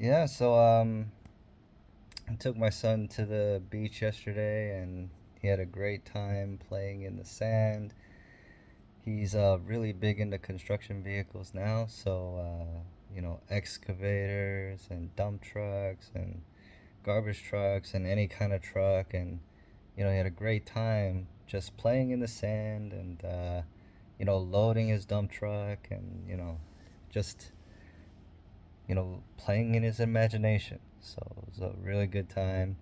Yeah, so I took my son to the beach yesterday and he had a great time playing in the sand. He's really big into construction vehicles now, so excavators and dump trucks and garbage trucks and any kind of truck, and he had a great time just playing in the sand and loading his dump truck and just playing in his imagination. So it was a really good time.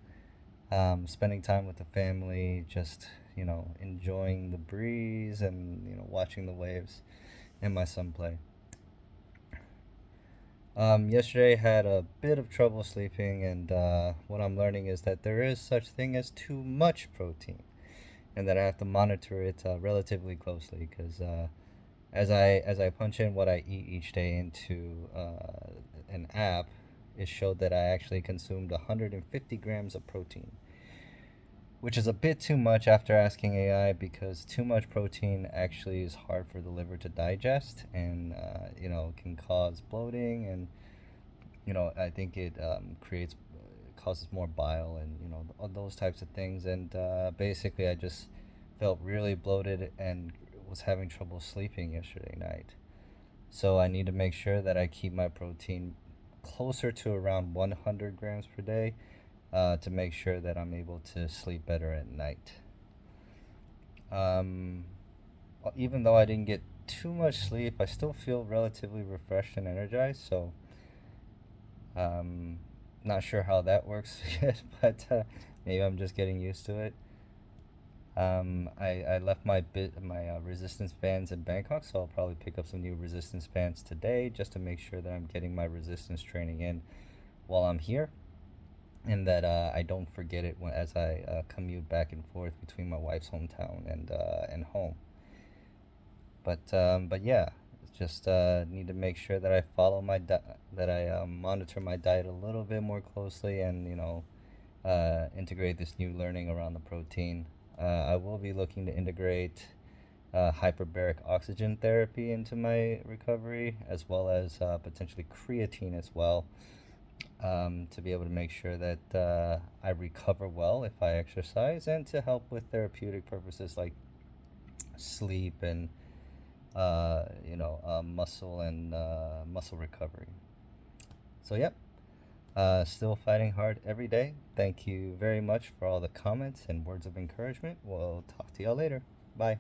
Spending time with the family, just enjoying the breeze and watching the waves and my son play. Yesterday had a bit of trouble sleeping, and what I'm learning is that there is such thing as too much protein, and that I have to monitor it relatively closely because as I punch in what I eat each day into an app, it showed that I actually consumed 150 grams of protein, which is a bit too much after asking AI, because too much protein actually is hard for the liver to digest, and can cause bloating, and I think it causes more bile, and all those types of things. And basically, I just felt really bloated and was having trouble sleeping yesterday night. So I need to make sure that I keep my protein closer to around 100 grams per day to make sure that I'm able to sleep better at night. Um, Even though I didn't get too much sleep, I still feel relatively refreshed and energized. So, um, not sure how that works yet, but maybe I'm just getting used to it. I left my resistance bands in Bangkok, so I'll probably pick up some new resistance bands today just to make sure that I'm getting my resistance training in while I'm here, and that I don't forget it as I commute back and forth between my wife's hometown and home. But yeah, just need to make sure that I follow that I monitor my diet a little bit more closely, and integrate this new learning around the protein. I will be looking to integrate hyperbaric oxygen therapy into my recovery, as well as potentially creatine as well, to be able to make sure that I recover well if I exercise, and to help with therapeutic purposes like sleep and muscle and muscle recovery. So, yep, still fighting hard every day. Thank you very much for all the comments and words of encouragement. We'll talk to y'all later. Bye.